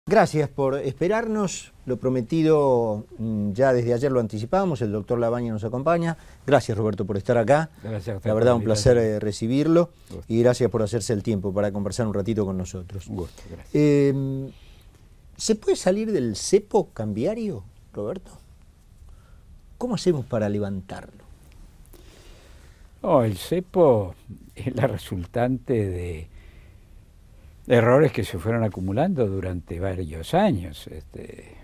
Gracias por esperarnos. Lo prometido, ya desde ayer lo anticipábamos, el doctor Labaña nos acompaña. Gracias, Roberto, por estar acá. Gracias a usted. La verdad, un placer recibirlo. Y gracias por hacerse el tiempo para conversar un ratito con nosotros. Un gusto, gracias. ¿Se puede salir del cepo cambiario, Roberto? ¿Cómo hacemos para levantarlo? Oh, el cepo es la resultante de errores que se fueron acumulando durante varios años.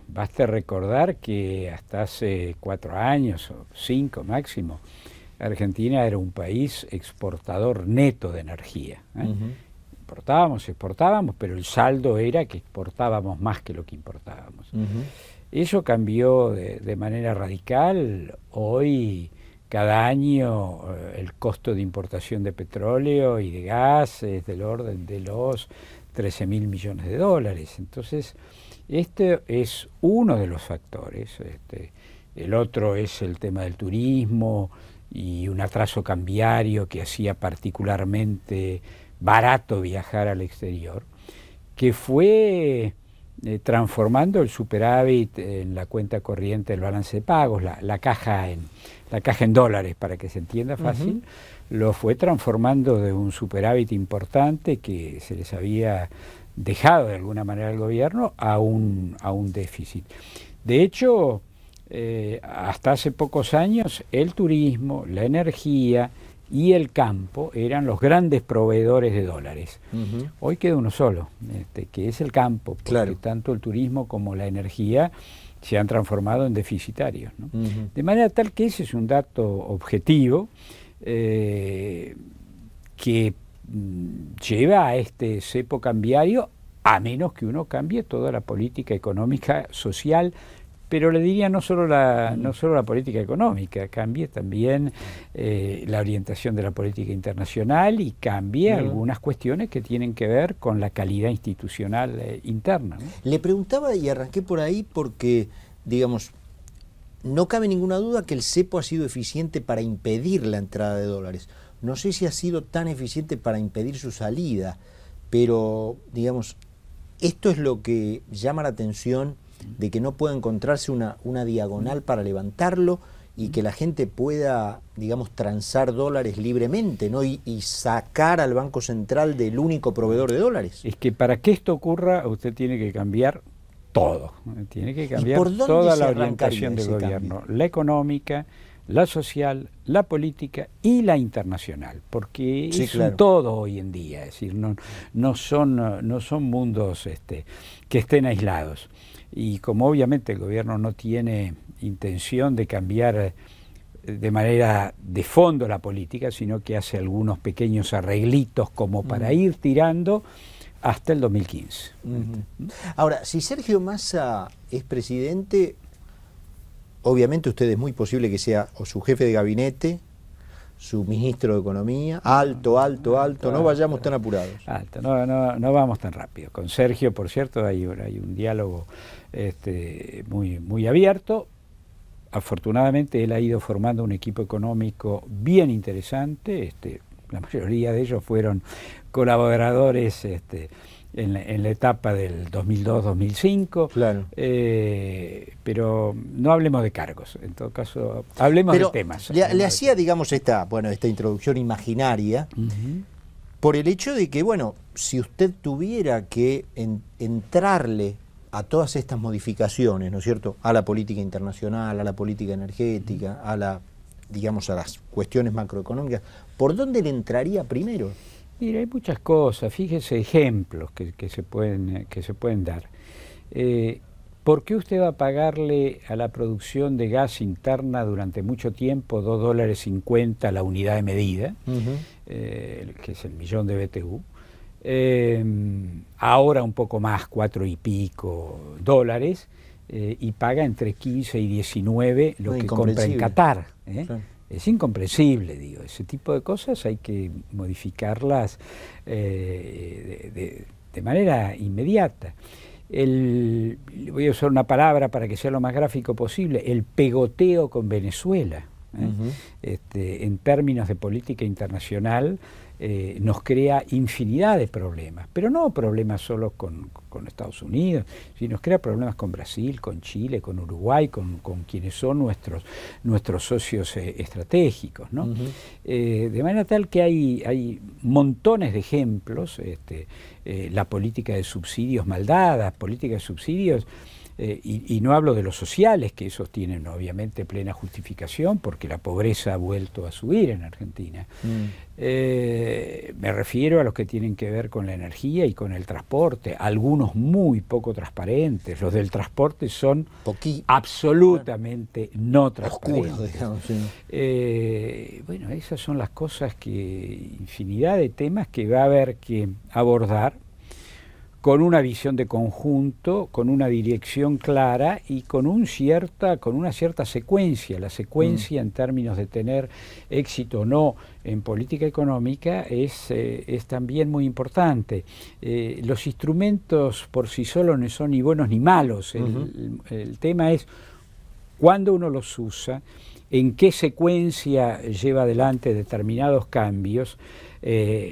Basta recordar que hasta hace 4 años o 5 máximo, Argentina era un país exportador neto de energía. Importábamos, exportábamos, pero el saldo era que exportábamos más que lo que importábamos. Eso cambió de manera radical. Hoy, cada año, el costo de importación de petróleo y de gas es del orden de los 13.000 millones de dólares. Entonces, este es uno de los factores. El otro es el tema del turismo y un atraso cambiario que hacía particularmente barato viajar al exterior, que fue transformando el superávit en la cuenta corriente del balance de pagos, la caja en dólares, para que se entienda fácil, lo fue transformando de un superávit importante que se les había dejado de alguna manera al gobierno a un déficit. De hecho, hasta hace pocos años el turismo, la energía y el campo eran los grandes proveedores de dólares. Hoy queda uno solo, que es el campo, porque tanto el turismo como la energía se han transformado en deficitarios, ¿no? De manera tal que ese es un dato objetivo que lleva a este cepo cambiario, a menos que uno cambie toda la política económica, social, pero le diría no solo la política económica, cambie también la orientación de la política internacional y cambie algunas cuestiones que tienen que ver con la calidad institucional interna, ¿no? Le preguntaba y arranqué por ahí porque, digamos, no cabe ninguna duda que el cepo ha sido eficiente para impedir la entrada de dólares. No sé si ha sido tan eficiente para impedir su salida, pero, digamos, esto es lo que llama la atención de que no pueda encontrarse una diagonal para levantarlo y que la gente pueda, digamos, transar dólares libremente, ¿no? Y sacar al Banco Central del único proveedor de dólares. Es que para que esto ocurra usted tiene que cambiar todo, tiene que cambiar toda la orientación del gobierno, la económica, la social, la política y la internacional, porque es un todo hoy en día, es decir, no son mundos que estén aislados. Y como obviamente el gobierno no tiene intención de cambiar de manera de fondo la política, sino que hace algunos pequeños arreglitos como para ir tirando hasta el 2015. Ahora, si Sergio Massa es presidente, obviamente usted es muy posible que sea o su jefe de gabinete, su ministro de Economía, alto, no vayamos tan apurados. No vamos tan rápido. Con Sergio, por cierto, hay un diálogo muy abierto. Afortunadamente él ha ido formando un equipo económico bien interesante. La mayoría de ellos fueron colaboradores en la etapa del 2002-2005, pero no hablemos de cargos, en todo caso hablemos de temas. Le hacía, digamos, esta introducción imaginaria por el hecho de que, bueno, si usted tuviera que entrarle a todas estas modificaciones, ¿no es cierto?, a la política internacional, a la política energética, a las cuestiones macroeconómicas, ¿por dónde le entraría primero? Mira, hay muchas cosas, fíjese ejemplos que se pueden dar. ¿Por qué usted va a pagarle a la producción de gas interna durante mucho tiempo $2.50 la unidad de medida, que es el millón de BTU? Ahora un poco más, 4 y pico dólares, y paga entre 15 y 19 lo que compra en Qatar. Es incomprensible, digo, ese tipo de cosas hay que modificarlas de manera inmediata. Voy a usar una palabra para que sea lo más gráfico posible, el pegoteo con Venezuela. En términos de política internacional, nos crea infinidad de problemas, pero no problemas solo con Estados Unidos, sino nos crea problemas con Brasil, con Chile, con Uruguay, con quienes son nuestros socios estratégicos, ¿no? De manera tal que hay montones de ejemplos, la política de subsidios mal dadas, política de subsidios. Y no hablo de los sociales, que esos tienen obviamente plena justificación porque la pobreza ha vuelto a subir en Argentina. Me refiero a los que tienen que ver con la energía y con el transporte, algunos muy poco transparentes. Los del transporte son absolutamente no transparentes. Oscuros, digamos, sí. Bueno, esas son las cosas infinidad de temas que va a haber que abordar con una visión de conjunto, con una dirección clara y con una cierta secuencia. La secuencia en términos de tener éxito o no en política económica es también muy importante. Los instrumentos por sí solos no son ni buenos ni malos. El tema es cuándo uno los usa, en qué secuencia lleva adelante determinados cambios.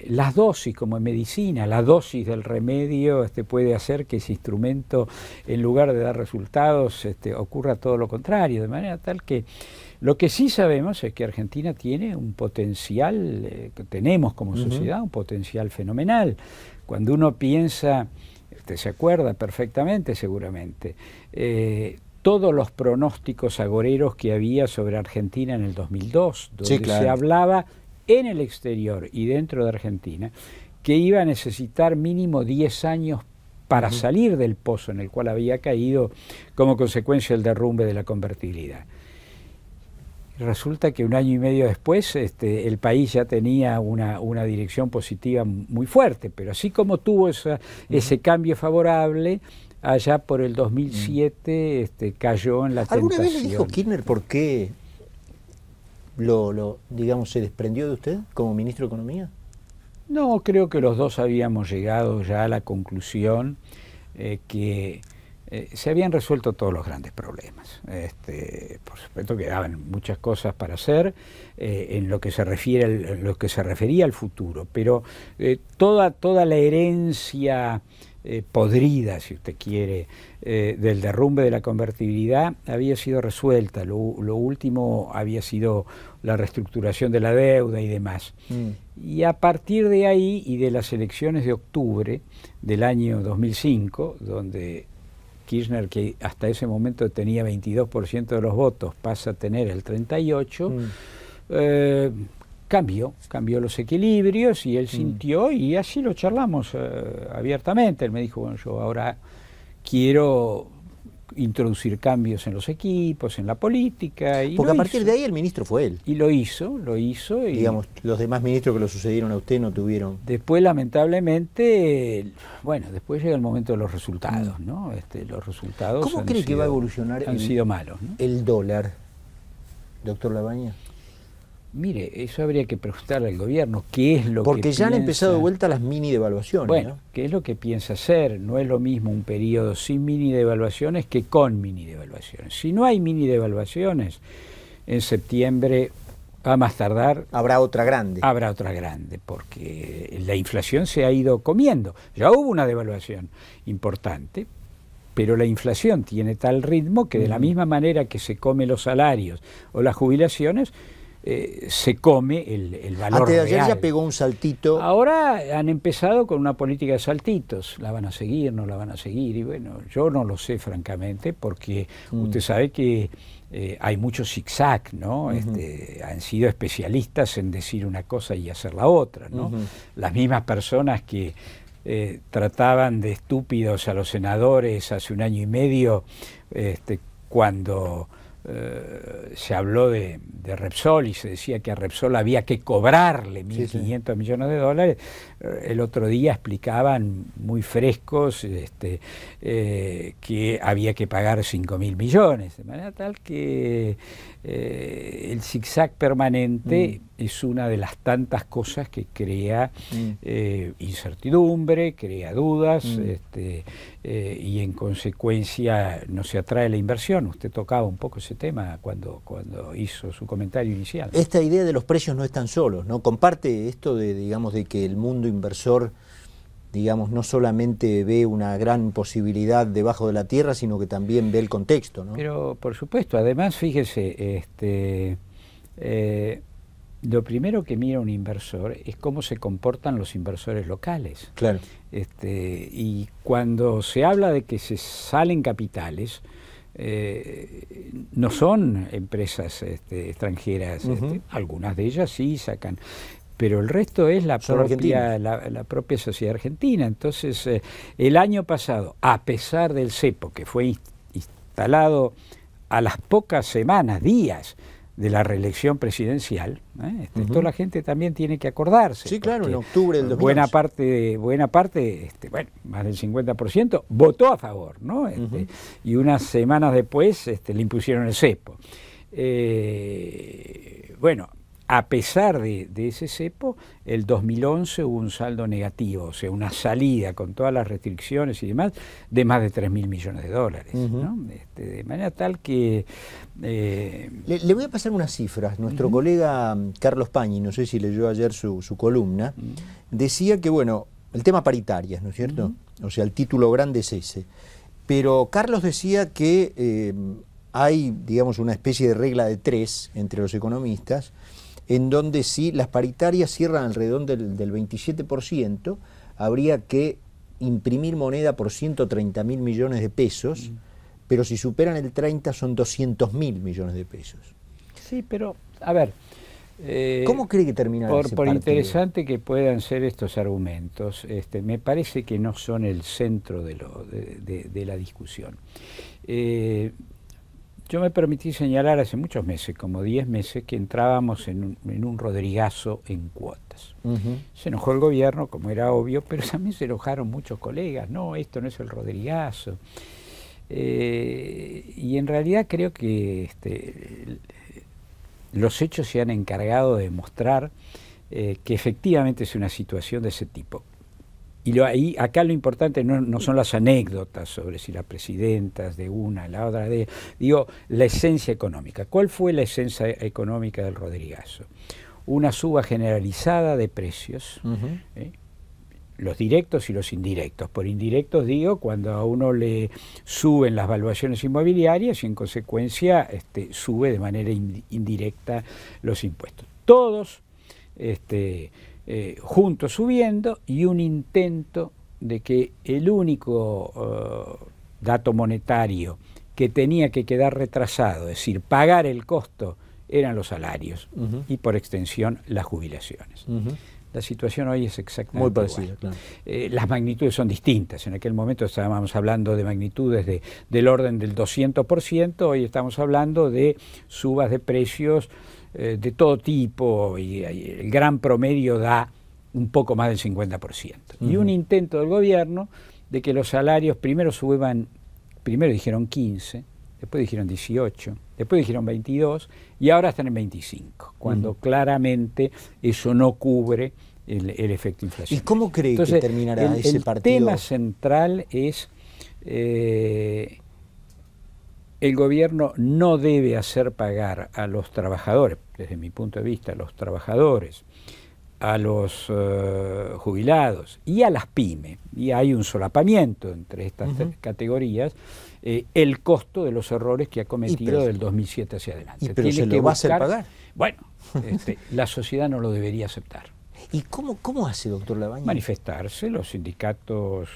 Las dosis, como en medicina, la dosis del remedio puede hacer que ese instrumento, en lugar de dar resultados, ocurra todo lo contrario, de manera tal que lo que sí sabemos es que Argentina tiene un potencial, que tenemos como sociedad, un potencial fenomenal. Cuando uno piensa, usted se acuerda perfectamente seguramente, todos los pronósticos agoreros que había sobre Argentina en el 2002, donde se hablaba en el exterior y dentro de Argentina, que iba a necesitar mínimo 10 años para salir del pozo en el cual había caído como consecuencia del derrumbe de la convertibilidad. Resulta que un año y medio después el país ya tenía una dirección positiva muy fuerte, pero así como tuvo ese cambio favorable, allá por el 2007 cayó en la tentación. ¿Alguna vez le dijo Kirchner por qué digamos, se desprendió de usted como ministro de Economía? No, creo que los dos habíamos llegado ya a la conclusión que se habían resuelto todos los grandes problemas. Por supuesto quedaban muchas cosas para hacer en lo que se refería al futuro, pero toda la herencia podrida, si usted quiere, del derrumbe de la convertibilidad había sido resuelta. Lo último había sido la reestructuración de la deuda y demás. Y a partir de ahí y de las elecciones de octubre del año 2005, donde Kirchner, que hasta ese momento tenía 22% de los votos, pasa a tener el 38%, cambió los equilibrios y él sintió, y así lo charlamos abiertamente. Él me dijo, bueno, yo ahora quiero introducir cambios en los equipos, en la política. Y porque a partir de ahí el ministro fue él. Y lo hizo. Y digamos, los demás ministros que lo sucedieron a usted no tuvieron. Después, lamentablemente, bueno, después llega el momento de los resultados, ¿no? Los resultados ¿Cómo cree que va a evolucionar han sido malos, ¿no? El dólar, doctor Labaña? Mire, eso habría que preguntarle al gobierno qué es lo que porque ya han empezado de vuelta las mini devaluaciones. Bueno, ¿no? ¿qué es lo que piensa hacer? No es lo mismo un periodo sin mini devaluaciones que con mini devaluaciones. Si no hay mini devaluaciones, en septiembre, a más tardar, habrá otra grande. Habrá otra grande, porque la inflación se ha ido comiendo. Ya hubo una devaluación importante, pero la inflación tiene tal ritmo que de la misma manera que se come los salarios o las jubilaciones, se come el valor antes de ayer real. Ya pegó un saltito. Ahora han empezado con una política de saltitos. ¿La van a seguir? ¿No la van a seguir? Y bueno, yo no lo sé francamente, porque usted sabe que hay mucho zigzag, ¿no? Han sido especialistas en decir una cosa y hacer la otra, ¿no? Las mismas personas que trataban de estúpidos a los senadores hace un año y medio, cuando se habló de Repsol y se decía que a Repsol había que cobrarle 1.500 millones de dólares, el otro día explicaban muy frescos que había que pagar 5.000 millones, de manera tal que el zigzag permanente es una de las tantas cosas que crea incertidumbre, crea dudas, y en consecuencia no se atrae la inversión. Usted tocaba un poco ese tema cuando hizo su comentario inicial. Esta idea de los precios no están solos, ¿no? Comparte esto de, digamos, de que el mundo inversor, digamos, no solamente ve una gran posibilidad debajo de la tierra, sino que también ve el contexto, ¿no? Pero, por supuesto, además, fíjese, lo primero que mira un inversor es cómo se comportan los inversores locales. Claro. Y cuando se habla de que se salen capitales, no son empresas extranjeras, algunas de ellas sí sacan, pero el resto es la propia sociedad argentina. Entonces, el año pasado, a pesar del cepo, que fue instalado a las pocas semanas, días de la reelección presidencial, esto la gente también tiene que acordarse. Sí, claro, en octubre del 2011. Buena parte, bueno, más del 50% votó a favor, ¿no? Y unas semanas después le impusieron el cepo. Bueno, a pesar de ese cepo, el 2011 hubo un saldo negativo, o sea, una salida con todas las restricciones y demás, de más de 3.000 millones de dólares, ¿no? De manera tal que... Le voy a pasar unas cifras. Nuestro colega Carlos Pañi, no sé si leyó ayer su columna, decía que, bueno, el tema paritarias, ¿no es cierto? O sea, el título grande es ese. Pero Carlos decía que hay, digamos, una especie de regla de 3 entre los economistas, en donde si las paritarias cierran alrededor del 27%, habría que imprimir moneda por 130.000 millones de pesos, pero si superan el 30 son 200.000 millones de pesos. Sí, pero, a ver... ¿Cómo cree que terminará ese por partido? interesante que puedan ser estos argumentos, me parece que no son el centro de la discusión. Yo me permití señalar hace muchos meses, como 10 meses, que entrábamos en un rodrigazo en cuotas. Se enojó el gobierno, como era obvio, pero también se enojaron muchos colegas. No, esto no es el rodrigazo. Y en realidad creo que los hechos se han encargado de demostrar que efectivamente es una situación de ese tipo. Y acá lo importante no son las anécdotas sobre si la presidenta es de una, la otra de... Digo, la esencia económica. ¿Cuál fue la esencia económica del rodrigazo? Una suba generalizada de precios, los directos y los indirectos. Por indirectos digo cuando a uno le suben las valuaciones inmobiliarias y en consecuencia sube de manera indirecta los impuestos. Todos juntos subiendo, y un intento de que el único dato monetario que tenía que quedar retrasado, es decir, pagar el costo, eran los salarios y por extensión las jubilaciones. La situación hoy es exactamente muy parecida, claro. Las magnitudes son distintas. En aquel momento estábamos hablando de magnitudes del orden del 200%, hoy estamos hablando de subas de precios de todo tipo, y el gran promedio da un poco más del 50%. Y un intento del gobierno de que los salarios primero dijeron 15, después dijeron 18, después dijeron 22 y ahora están en 25, cuando claramente eso no cubre el efecto inflacionario. ¿Y cómo cree que terminará ese partido? El tema central es... el gobierno no debe hacer pagar a los trabajadores, desde mi punto de vista, a los trabajadores, a los jubilados y a las pymes, y hay un solapamiento entre estas categorías, el costo de los errores que ha cometido del 2007 hacia adelante. ¿Pero se lo va a hacer pagar? Bueno, la sociedad no lo debería aceptar. ¿Y cómo hace, doctor Labaña? Manifestarse. Los sindicatos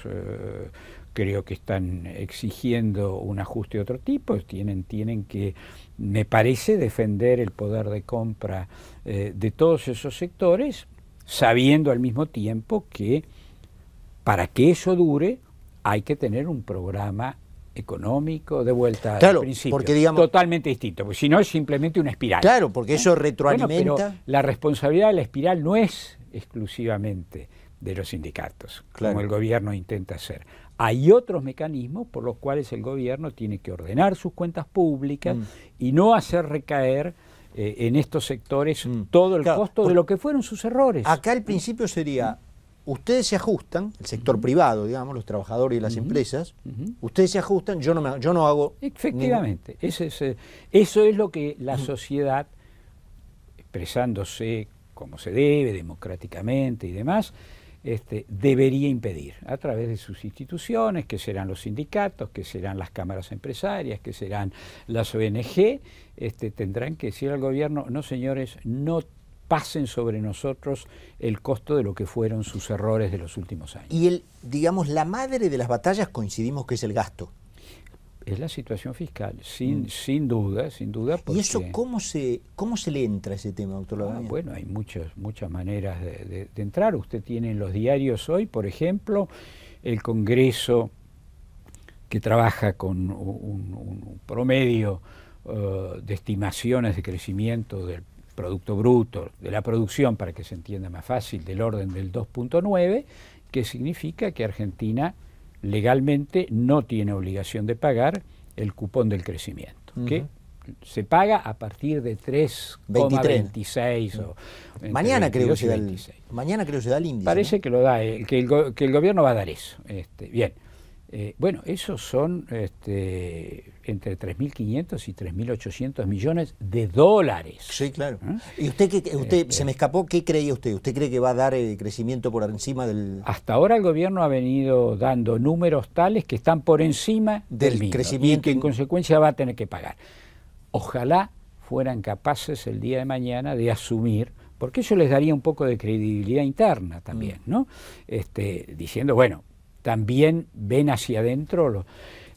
creo que están exigiendo un ajuste de otro tipo, tienen que, me parece, defender el poder de compra de todos esos sectores, sabiendo al mismo tiempo que para que eso dure hay que tener un programa económico de vuelta al principio, porque, digamos, totalmente distinto, porque si no es simplemente una espiral. Claro, porque eso retroalimenta. Bueno, pero la responsabilidad de la espiral no es exclusivamente de los sindicatos, como el gobierno intenta hacer. Hay otros mecanismos por los cuales el gobierno tiene que ordenar sus cuentas públicas y no hacer recaer en estos sectores todo el costo de lo que fueron sus errores. Acá el principio sería, ustedes se ajustan, el sector privado, digamos, los trabajadores y las empresas, ustedes se ajustan, yo no hago... Efectivamente, eso es lo que la sociedad, expresándose como se debe, democráticamente y demás, debería impedir a través de sus instituciones, que serán los sindicatos, que serán las cámaras empresarias, que serán las ONG, tendrán que decir al gobierno, no señores, no pasen sobre nosotros el costo de lo que fueron sus errores de los últimos años. Y digamos, la madre de las batallas coincidimos que es el gasto. Es la situación fiscal, sin duda, porque... ¿Y eso cómo se le entra a ese tema, doctor Labaña? Bueno, hay muchas maneras de entrar. Usted tiene en los diarios hoy, por ejemplo, el Congreso que trabaja con un promedio de estimaciones de crecimiento del Producto Bruto, de la producción, para que se entienda más fácil, del orden del 2.9, que significa que Argentina legalmente no tiene obligación de pagar el cupón del crecimiento, que se paga a partir de 3,26 o mañana creo que se da el índice. Parece, ¿no?, que lo da, que el gobierno va a dar eso. Bien, bueno, esos son entre 3.500 y 3.800 millones de dólares. Sí, claro. ¿Y usted se me escapó, qué creía usted? ¿Usted cree que va a dar crecimiento por encima del...? Hasta ahora el gobierno ha venido dando números tales que están por encima del crecimiento y que en consecuencia va a tener que pagar. Ojalá fueran capaces el día de mañana de asumir, porque eso les daría un poco de credibilidad interna también, ¿no? Diciendo, bueno, también ven hacia adentro.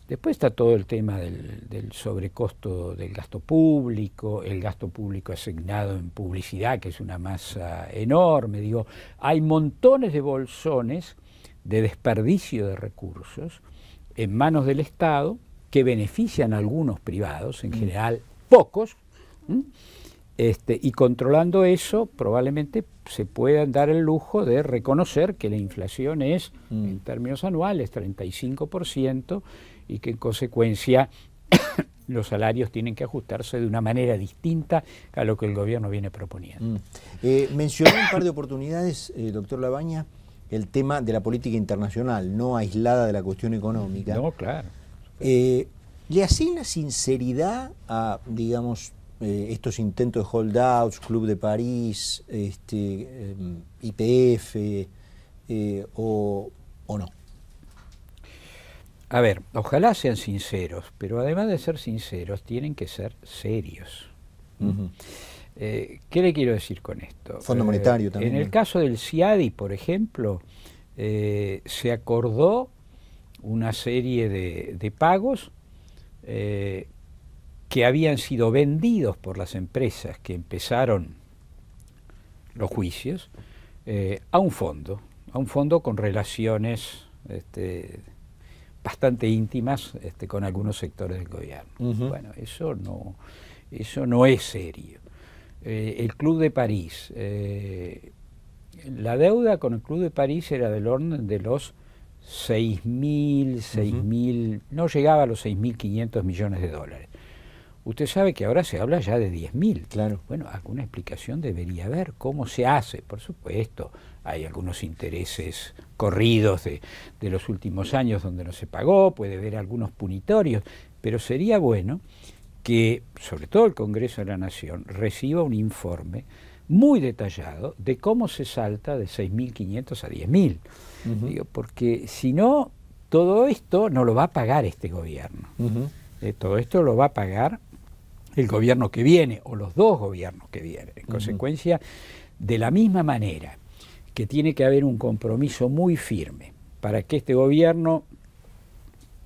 Después está todo el tema del sobrecosto del gasto público, el gasto público asignado en publicidad, que es una masa enorme. Digo, hay montones de bolsones de desperdicio de recursos en manos del Estado que benefician a algunos privados, en general pocos, y controlando eso probablemente se puedan dar el lujo de reconocer que la inflación es, en términos anuales, 35%, y que en consecuencia los salarios tienen que ajustarse de una manera distinta a lo que el gobierno viene proponiendo. Mencionó un par de oportunidades, doctor Labaña, el tema de la política internacional, no aislada de la cuestión económica. No, claro. ¿Le asigna sinceridad a, digamos, estos intentos de holdouts, Club de París, YPF, o no? A ver, ojalá sean sinceros, pero además de ser sinceros, tienen que ser serios. ¿Qué le quiero decir con esto? Fondo Monetario también. En el caso del CIADI, por ejemplo, se acordó una serie de pagos que habían sido vendidos por las empresas que empezaron los juicios a un fondo con relaciones bastante íntimas con algunos sectores del gobierno. Bueno, eso no es serio. El Club de París, la deuda con el Club de París era del orden de los 6.000, no llegaba a los 6.500 millones de dólares. Usted sabe que ahora se habla ya de 10.000. Claro. Bueno, alguna explicación debería haber. ¿Cómo se hace? Por supuesto, hay algunos intereses corridos de los últimos años donde no se pagó, puede haber algunos punitorios, pero sería bueno que, sobre todo el Congreso de la Nación, reciba un informe muy detallado de cómo se salta de 6.500 a 10.000. Digo, porque si no, todo esto no lo va a pagar este gobierno. Todo esto lo va a pagar el gobierno que viene, o los dos gobiernos que vienen. En consecuencia, de la misma manera que tiene que haber un compromiso muy firme para que este gobierno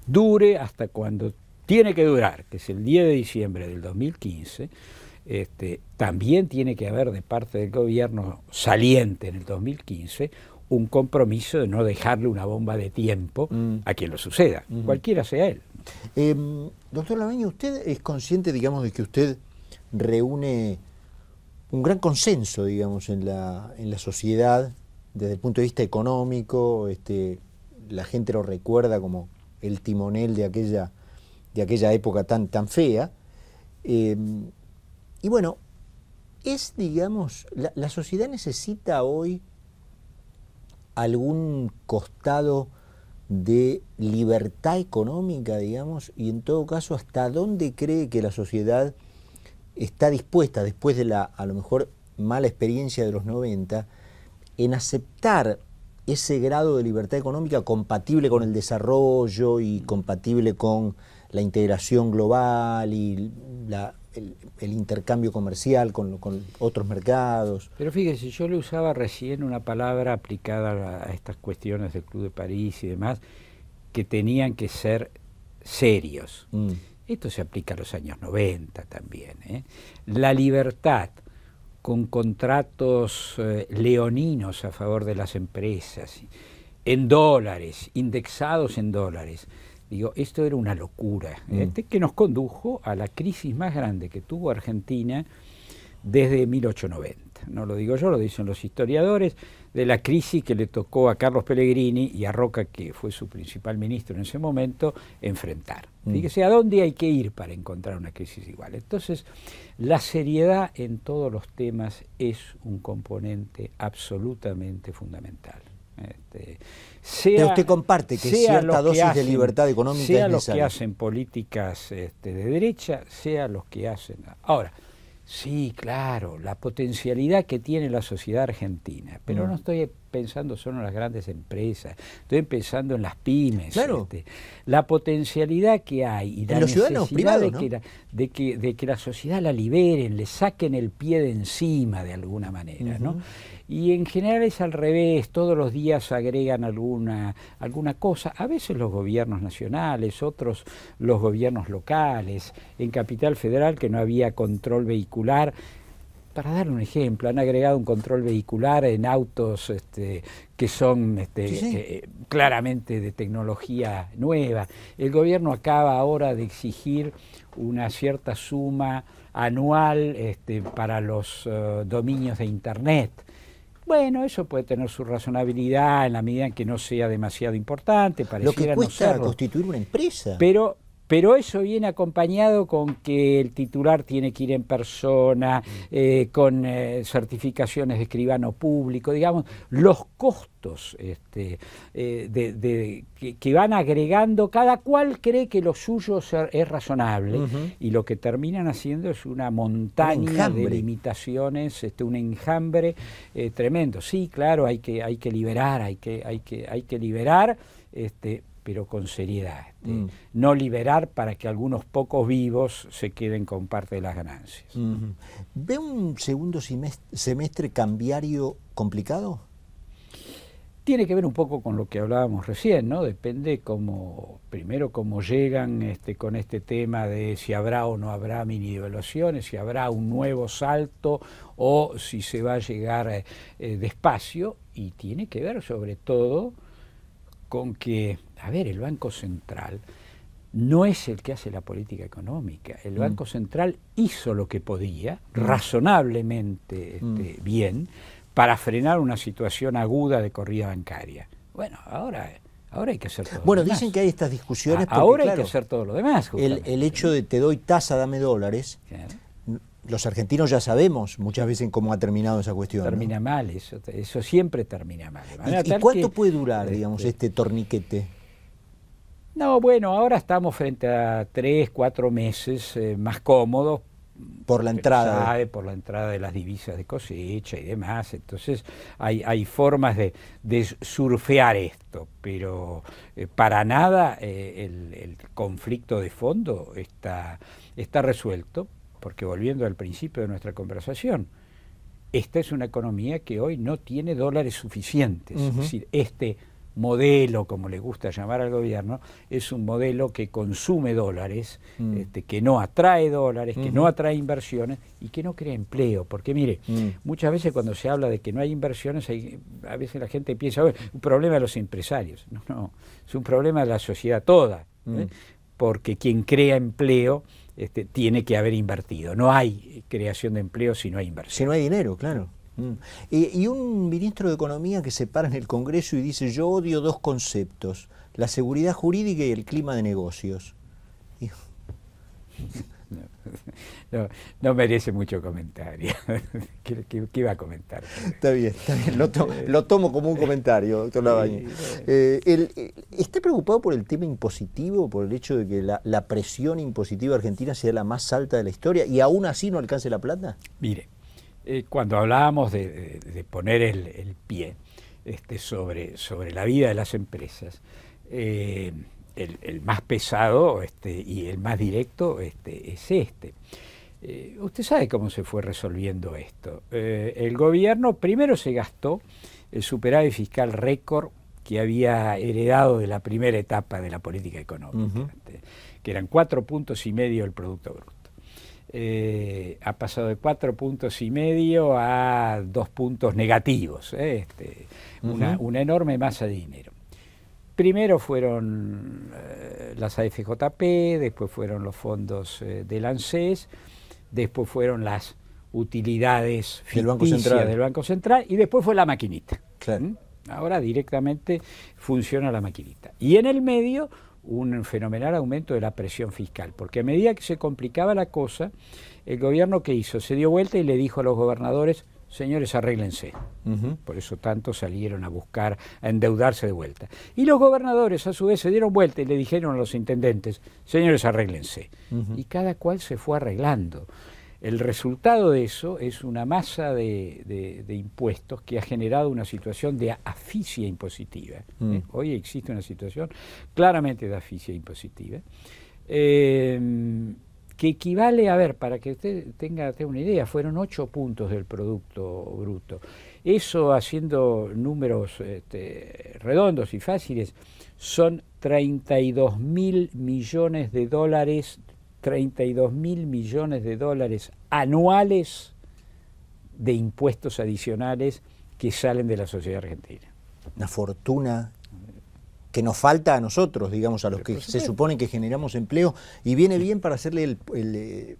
dure hasta cuando tiene que durar, que es el 10 de diciembre del 2015, también tiene que haber de parte del gobierno saliente en el 2015 un compromiso de no dejarle una bomba de tiempo a quien lo suceda, cualquiera sea él. Doctor Labaña, ¿usted es consciente, digamos, de que usted reúne un gran consenso, digamos, en la sociedad desde el punto de vista económico? La gente lo recuerda como el timonel de aquella época tan fea. Y bueno, digamos, la sociedad necesita hoy algún costado de libertad económica, digamos, y en todo caso, ¿hasta dónde cree que la sociedad está dispuesta, después de la, a lo mejor, mala experiencia de los 90, en aceptar ese grado de libertad económica compatible con el desarrollo y compatible con la integración global y el intercambio comercial con otros mercados? Pero fíjese, yo le usaba recién una palabra aplicada a estas cuestiones del Club de París y demás, que tenían que ser serios. Esto se aplica a los años 90 también, ¿eh? La libertad con contratos leoninos a favor de las empresas, en dólares, indexados en dólares. Digo, esto era una locura, que nos condujo a la crisis más grande que tuvo Argentina desde 1890. No lo digo yo, lo dicen los historiadores, de la crisis que le tocó a Carlos Pellegrini y a Roca, que fue su principal ministro en ese momento, enfrentar. Fíjese a dónde hay que ir para encontrar una crisis igual. Entonces, la seriedad en todos los temas es un componente absolutamente fundamental. Pero usted comparte que cierta dosis de libertad económica es necesaria. Sea los que hacen políticas de derecha, sea los que hacen... Ahora, sí, claro, la potencialidad que tiene la sociedad argentina, pero no estoy pensando solo en las grandes empresas, estoy pensando en las pymes. Claro. La potencialidad que hay y la necesidad de que la sociedad la liberen, le saquen el pie de encima de alguna manera, ¿no? Y en general es al revés, todos los días agregan alguna cosa, a veces los gobiernos nacionales, otros los gobiernos locales, en Capital Federal que no había control vehicular. Para darle un ejemplo, han agregado un control vehicular en autos que son claramente de tecnología nueva. El gobierno acaba ahora de exigir una cierta suma anual para los dominios de Internet. Bueno, eso puede tener su razonabilidad en la medida en que no sea demasiado importante, pareciera lo que cuesta no serlo. Constituir una empresa. Pero eso viene acompañado con que el titular tiene que ir en persona, con certificaciones de escribano público, digamos, los costos que van agregando, cada cual cree que lo suyo es razonable, y lo que terminan haciendo es una montaña de limitaciones, un enjambre tremendo. Sí, claro, hay que liberar, hay que liberar, pero con seriedad. No liberar para que algunos pocos vivos se queden con parte de las ganancias. ¿Ve un segundo semestre cambiario complicado? Tiene que ver un poco con lo que hablábamos recién, ¿no? Depende primero cómo llegan con este tema de si habrá o no habrá mini devaluaciones, si habrá un nuevo salto o si se va a llegar despacio, y tiene que ver sobre todo con que, a ver, el Banco Central no es el que hace la política económica. El Banco Central hizo lo que podía, razonablemente bien, para frenar una situación aguda de corrida bancaria. Bueno, ahora hay que hacer todo lo demás. Dicen que hay estas discusiones porque, ahora hay que hacer todo lo demás. El hecho de te doy tasa, dame dólares... Claro. Los argentinos ya sabemos muchas veces cómo ha terminado esa cuestión. Termina mal, eso siempre termina mal. ¿Y cuánto puede durar, digamos, este torniquete? No, bueno, ahora estamos frente a 3, 4 meses más cómodos. Por la entrada. Por la entrada de las divisas de cosecha y demás. Entonces hay formas de surfear esto, pero para nada el conflicto de fondo está resuelto. Porque volviendo al principio de nuestra conversación, esta es una economía que hoy no tiene dólares suficientes. Es decir, este modelo, como le gusta llamar al gobierno, es un modelo que consume dólares, que no atrae dólares, que no atrae inversiones y que no crea empleo. Porque mire, muchas veces cuando se habla de que no hay inversiones, a veces la gente piensa, un problema de los empresarios. No, es un problema de la sociedad toda, porque quien crea empleo tiene que haber invertido. No hay creación de empleo si no hay inversión. Si no hay dinero, claro. Y un ministro de Economía que se para en el Congreso y dice: yo odio dos conceptos, la seguridad jurídica y el clima de negocios. no merece mucho comentario. ¿Qué iba a comentar? Está bien, lo tomo como un comentario, doctor Labañez. ¿Está preocupado por el tema impositivo, por el hecho de que la presión impositiva argentina sea la más alta de la historia y aún así no alcance la plata? Mire, cuando hablábamos de poner el pie sobre la vida de las empresas, el más pesado y el más directo es este. Usted sabe cómo se fue resolviendo esto. El gobierno primero se gastó el superávit fiscal récord que había heredado de la primera etapa de la política económica, que eran 4,5 puntos del Producto Bruto. Ha pasado de 4,5 puntos a 2 puntos negativos, una enorme masa de dinero. Primero fueron las AFJP, después fueron los fondos del ANSES, después fueron las utilidades ficticias del Banco Central y después fue la maquinita. Claro. Ahora directamente funciona la maquinita. Y en el medio un fenomenal aumento de la presión fiscal, porque a medida que se complicaba la cosa, el gobierno ¿qué hizo? Se dio vuelta y le dijo a los gobernadores: señores, arréglense. Por eso tanto salieron a buscar, a endeudarse de vuelta. Y los gobernadores a su vez se dieron vuelta y le dijeron a los intendentes: señores, arréglense. Y cada cual se fue arreglando. El resultado de eso es una masa de impuestos que ha generado una situación de asfixia impositiva. Hoy existe una situación claramente de asfixia impositiva, que equivale, a ver, para que usted tenga una idea, fueron 8 puntos del Producto Bruto. Eso, haciendo números redondos y fáciles, son 32.000 millones de dólares, 32.000 millones de dólares anuales de impuestos adicionales que salen de la sociedad argentina. Una fortuna que nos falta a nosotros, digamos, a los que se supone que generamos empleo, y viene bien para hacerle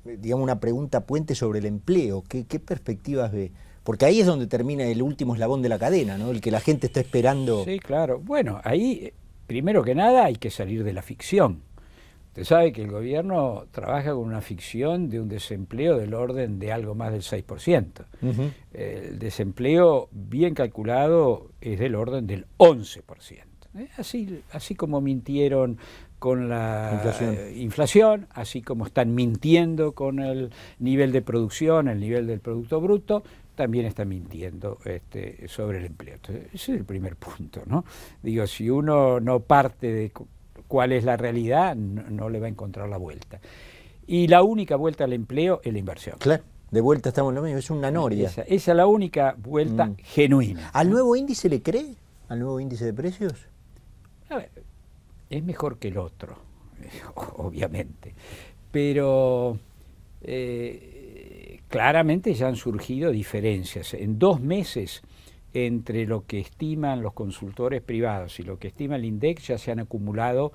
digamos, una pregunta puente sobre el empleo. ¿Qué perspectivas ve? Porque ahí es donde termina el último eslabón de la cadena, ¿no? El que la gente está esperando. Sí, claro. Bueno, ahí, primero que nada, hay que salir de la ficción. Usted sabe que el gobierno trabaja con una ficción de un desempleo del orden de algo más del 6%. El desempleo bien calculado es del orden del 11%. Así como mintieron con la inflación, así como están mintiendo con el nivel de producción, el nivel del Producto Bruto, también están mintiendo sobre el empleo. Entonces, ese es el primer punto, ¿no? Digo, si uno no parte de cuál es la realidad, no le va a encontrar la vuelta. Y la única vuelta al empleo es la inversión. Claro, de vuelta estamos en lo mismo, es una noria. Esa es la única vuelta genuina. ¿Al nuevo índice le cree? ¿Al nuevo índice de precios? A ver, es mejor que el otro, obviamente, pero claramente ya han surgido diferencias. En 2 meses, entre lo que estiman los consultores privados y lo que estima el INDEC, ya se han acumulado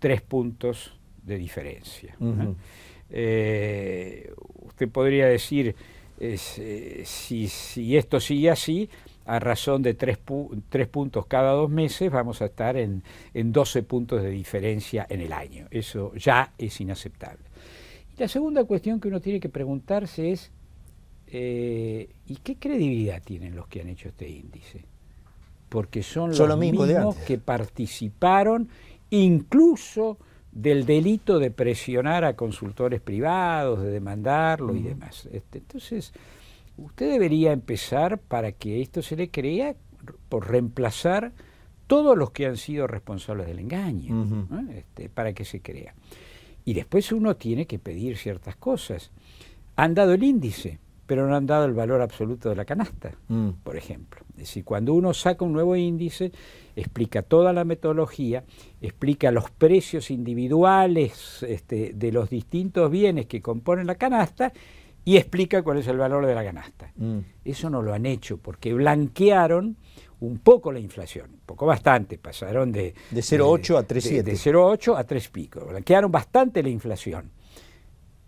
3 puntos de diferencia. Usted podría decir, si esto sigue así, a razón de 3 puntos cada 2 meses, vamos a estar en 12 puntos de diferencia en el año. Eso ya es inaceptable. Y la segunda cuestión que uno tiene que preguntarse es, ¿y qué credibilidad tienen los que han hecho este índice? Porque son los mismos que participaron incluso del delito de presionar a consultores privados, de demandarlo y demás. Entonces, usted debería empezar, para que esto se le crea, por reemplazar todos los que han sido responsables del engaño, ¿no? Para que se crea. Y después uno tiene que pedir ciertas cosas. Han dado el índice, pero no han dado el valor absoluto de la canasta, por ejemplo. Es decir, cuando uno saca un nuevo índice, explica toda la metodología, explica los precios individuales de los distintos bienes que componen la canasta y explica cuál es el valor de la canasta. Eso no lo han hecho porque blanquearon un poco la inflación, un poco bastante, pasaron de 0,8 a 3,7. De 0,8 a 3 pico, blanquearon bastante la inflación,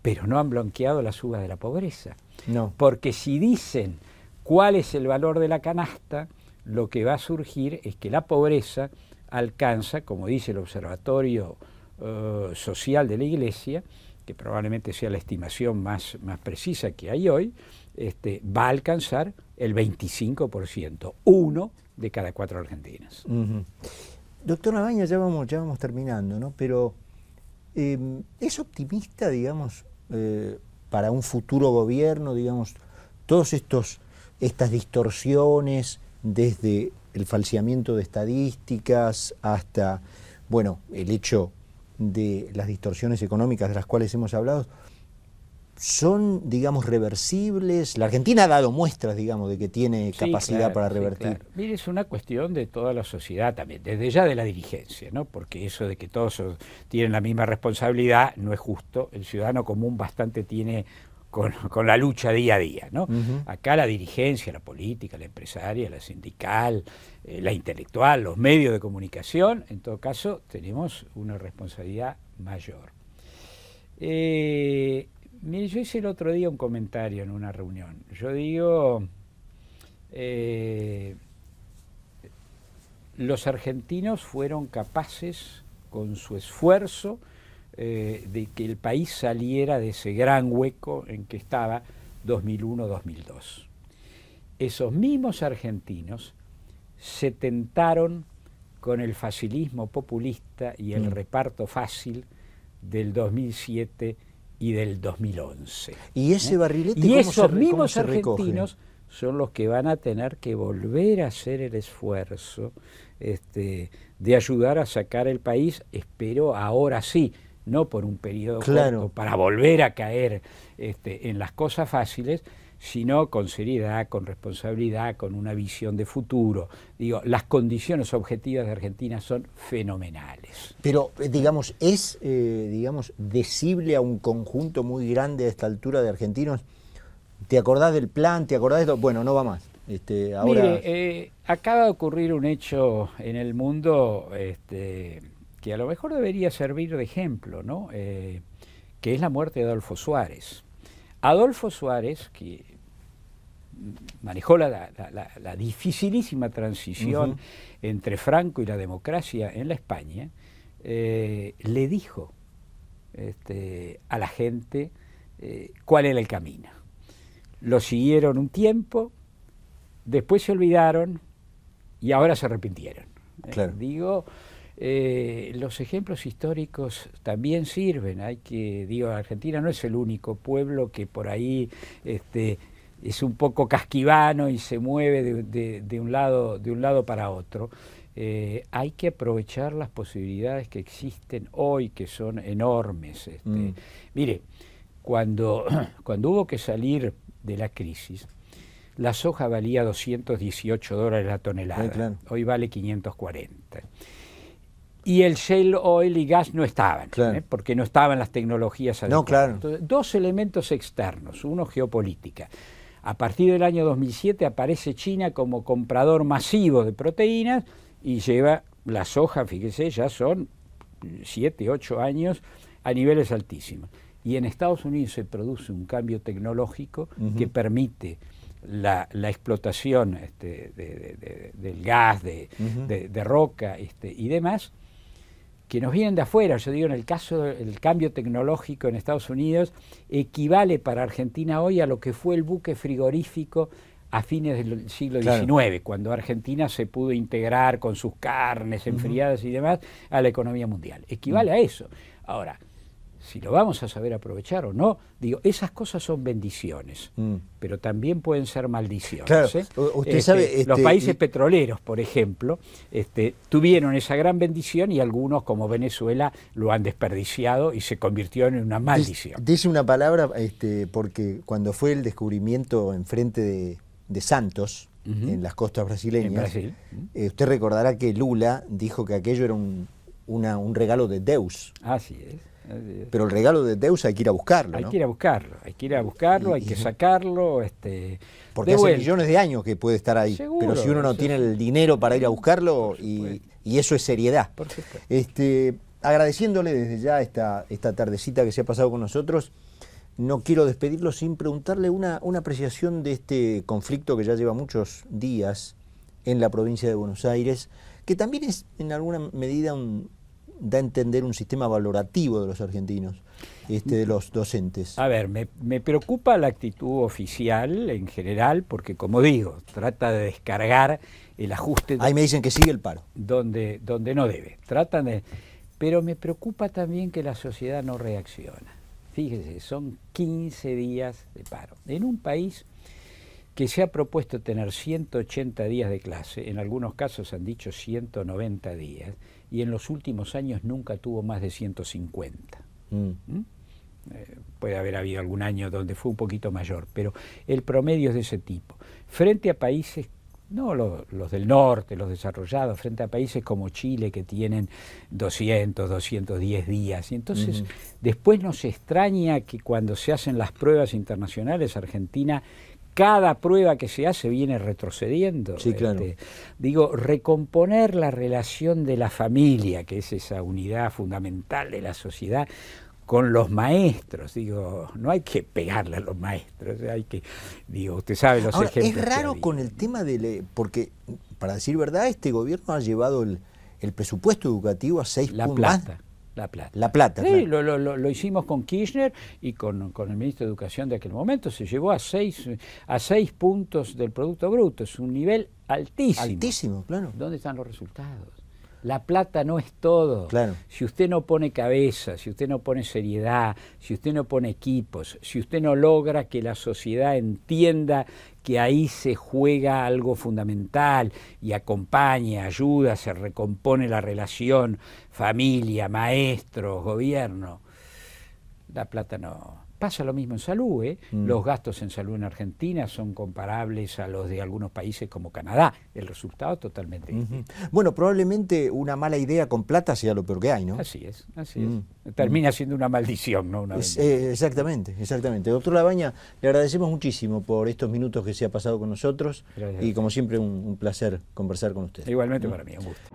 pero no han blanqueado la suba de la pobreza. No. Porque si dicen cuál es el valor de la canasta, lo que va a surgir es que la pobreza alcanza, como dice el Observatorio Social de la Iglesia, que probablemente sea la estimación más precisa que hay hoy, va a alcanzar el 25%, 1 de cada 4 argentinos. Doctor Labaña, ya vamos terminando, ¿no? Pero ¿es optimista, digamos, para un futuro gobierno, digamos, todas estas distorsiones, desde el falseamiento de estadísticas hasta, bueno, el hecho de las distorsiones económicas de las cuales hemos hablado, son, digamos, reversibles? La Argentina ha dado muestras, digamos, de que tiene capacidad para revertir. Claro. Mire, es una cuestión de toda la sociedad también, desde ya de la dirigencia, ¿no? Porque eso de que todos tienen la misma responsabilidad no es justo. El ciudadano común bastante tiene con la lucha día a día, ¿no? Acá la dirigencia, la política, la empresaria, la sindical, la intelectual, los medios de comunicación, en todo caso, tenemos una responsabilidad mayor. Mire, yo hice el otro día un comentario en una reunión. Yo digo, los argentinos fueron capaces, con su esfuerzo, de que el país saliera de ese gran hueco en que estaba 2001-2002. Esos mismos argentinos se tentaron con el facilismo populista y el reparto fácil del 2007 y del 2011. ¿Y ese barrilete y esos mismos cómo se argentinos recoge? Son los que van a tener que volver a hacer el esfuerzo de ayudar a sacar el país, espero ahora sí, no por un periodo corto, para volver a caer en las cosas fáciles, sino con seriedad, con responsabilidad, con una visión de futuro. Digo, las condiciones objetivas de Argentina son fenomenales. Pero, digamos, ¿es decible a un conjunto muy grande a esta altura de argentinos? ¿Te acordás del plan? ¿Te acordás de esto? Bueno, no va más. Ahora... Mire, acaba de ocurrir un hecho en el mundo que a lo mejor debería servir de ejemplo, ¿no? Que es la muerte de Adolfo Suárez. Adolfo Suárez, que manejó la dificilísima transición entre Franco y la democracia en la España, le dijo a la gente cuál era el camino. Lo siguieron un tiempo, después se olvidaron y ahora se arrepintieron. Claro. Los ejemplos históricos también sirven. Argentina no es el único pueblo que por ahí es un poco casquivano y se mueve de un lado para otro. Hay que aprovechar las posibilidades que existen hoy, que son enormes. Mire, cuando hubo que salir de la crisis, la soja valía $218 la tonelada, claro. Hoy vale 540. Y el shale oil y gas no estaban, claro. Porque no estaban las tecnologías adecuadas. No, claro. Entonces, dos elementos externos, uno geopolítica. A partir del año 2007 aparece China como comprador masivo de proteínas y lleva la soja, fíjese, ya son 7, 8 años a niveles altísimos. Y en Estados Unidos se produce un cambio tecnológico que permite la explotación del gas, de roca y demás, que nos vienen de afuera. Yo digo, en el caso del cambio tecnológico en Estados Unidos, equivale para Argentina hoy a lo que fue el buque frigorífico a fines del siglo XIX, claro. Cuando Argentina se pudo integrar con sus carnes enfriadas y demás a la economía mundial. Equivale a eso. Ahora, si lo vamos a saber aprovechar o no, digo, esas cosas son bendiciones, pero también pueden ser maldiciones. Claro, usted sabe, los países petroleros, por ejemplo, tuvieron esa gran bendición y algunos, como Venezuela, lo han desperdiciado y se convirtió en una maldición. Dice una palabra, porque cuando fue el descubrimiento enfrente de Santos, en las costas brasileñas, en Brasil. Usted recordará que Lula dijo que aquello era un regalo de Deus. Así es. Pero el regalo de Deus hay que ir a buscarlo, ¿no? Hay que ir a buscarlo, hay que sacarlo. Porque hace millones de años que puede estar ahí. Seguro, pero si uno no tiene el dinero para ir a buscarlo, y eso es seriedad. Por supuesto. Agradeciéndole desde ya esta tardecita que se ha pasado con nosotros, no quiero despedirlo sin preguntarle una apreciación de este conflicto que ya lleva muchos días en la provincia de Buenos Aires, que también es en alguna medida da a entender un sistema valorativo de los argentinos, de los docentes. A ver, me preocupa la actitud oficial en general, porque como digo, trata de descargar el ajuste. Ahí me dicen que sigue el paro. Donde no debe. Pero me preocupa también que la sociedad no reacciona. Fíjese, son 15 días de paro. En un país que se ha propuesto tener 180 días de clase, en algunos casos han dicho 190 días, y en los últimos años nunca tuvo más de 150. Puede haber habido algún año donde fue un poquito mayor, pero el promedio es de ese tipo. Frente a países, no los del norte, los desarrollados, frente a países como Chile que tienen 200, 210 días. Y entonces después nos extraña que cuando se hacen las pruebas internacionales, Argentina, cada prueba que se hace viene retrocediendo. Sí, claro. Digo, recomponer la relación de la familia, que es esa unidad fundamental de la sociedad, con los maestros. Digo, no hay que pegarle a los maestros, hay que, digo, usted sabe los ejemplos. Es raro con el tema porque, para decir verdad, este gobierno ha llevado el presupuesto educativo a 6 puntos más. La Plata. La Plata, sí, claro. Lo hicimos con Kirchner y con el ministro de Educación de aquel momento. Se llevó a 6 puntos del Producto Bruto. Es un nivel altísimo. Altísimo, claro. ¿Dónde están los resultados? La plata no es todo. Claro. Si usted no pone cabeza, si usted no pone seriedad, si usted no pone equipos, si usted no logra que la sociedad entienda que ahí se juega algo fundamental y acompaña, ayuda, se recompone la relación familia, maestros, gobierno, la plata no. Pasa lo mismo en salud, Los gastos en salud en Argentina son comparables a los de algunos países como Canadá. El resultado es totalmente distinto. Bueno, probablemente una mala idea con plata sea lo peor que hay, ¿no? Así es. Termina siendo una maldición, ¿no? Una exactamente. Doctor Labaña, le agradecemos muchísimo por estos minutos que se ha pasado con nosotros. Gracias. Y como siempre un placer conversar con usted. Igualmente para mí, un gusto.